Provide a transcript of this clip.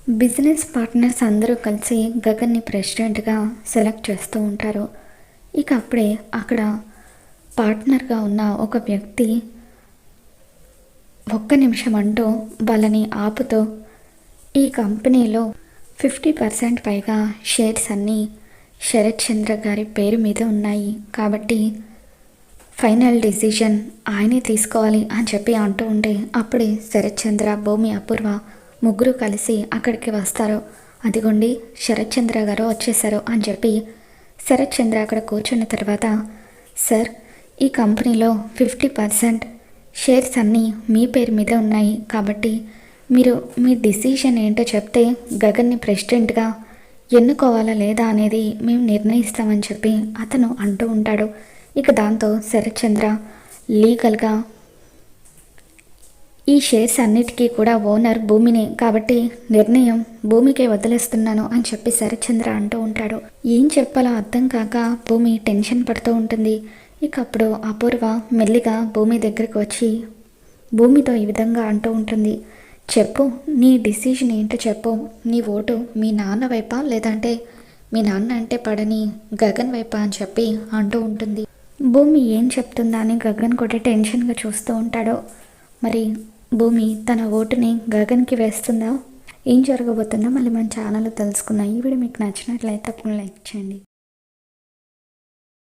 Business partners అందరూ కలిసి గగన్ని ప్రెసిడెంట్గా సెలెక్ట్ చేస్తూ ఉంటారు. ఇక అప్పుడే అక్కడ పార్ట్నర్గా ఉన్న ఒక వ్యక్తి ఒక్క నిమిషం అంటూ వాళ్ళని ఆపుతూ, ఈ కంపెనీలో 50% పైగా షేర్స్ అన్నీ శరత్ చంద్ర గారి పేరు మీద ఉన్నాయి కాబట్టి ఫైనల్ డిసిషన్ ఆయనే తీసుకోవాలి అని చెప్పి అంటూ ఉంటే, అప్పుడే శరత్ చంద్ర, భూమి, అపూర్వ ముగ్గురు కలిసి అక్కడికి వస్తారు. అదిగోండి శరత్ చంద్ర గారు వచ్చేసారు అని చెప్పి శరత్ చంద్ర అక్కడ కూర్చున్న తర్వాత, సార్, ఈ కంపెనీలో 50% షేర్స్ అన్నీ మీ పేరు మీద ఉన్నాయి కాబట్టి మీరు మీ డిసిషన్ ఏంటో చెప్తే గగన్ని ప్రెసిడెంట్గా ఎన్నుకోవాలా లేదా అనేది మేము నిర్ణయిస్తామని చెప్పి అతను అంటూ ఉంటాడు. ఇక దాంతో శరత్ చంద్ర లీగల్గా ఈ షేర్స్ అన్నిటికీ కూడా ఓనర్ భూమినే కాబట్టి నిర్ణయం భూమికే వదిలేస్తున్నాను అని చెప్పి శరత్ చంద్ర అంటూ ఉంటాడు. ఏం చెప్పాలో అర్థం కాక భూమి టెన్షన్ పడుతూ ఉంటుంది. ఇక అప్పుడు అపూర్వ మెల్లిగా భూమి దగ్గరికి వచ్చి భూమితో ఈ విధంగా అంటూ ఉంటుంది, చెప్పు, నీ డిసిషన్ ఏంటో చెప్పు. నీ ఓటు మీ నాన్న వైపా లేదంటే మీ నాన్న అంటే పడని గగన్ వైపా అని చెప్పి అంటూ ఉంటుంది. భూమి ఏం చెప్తుందా అని గగన్ కూడా టెన్షన్గా చూస్తూ ఉంటాడు. మరి భూమి తన ఓటుని గగన్కి వేస్తుందా? ఏం జరగబోతుందో మళ్ళీ మన ఛానల్లో తెలుసుకుందాం. ఈ వీడియో మీకు నచ్చినట్లయితే తప్పకుండా లైక్ చేయండి.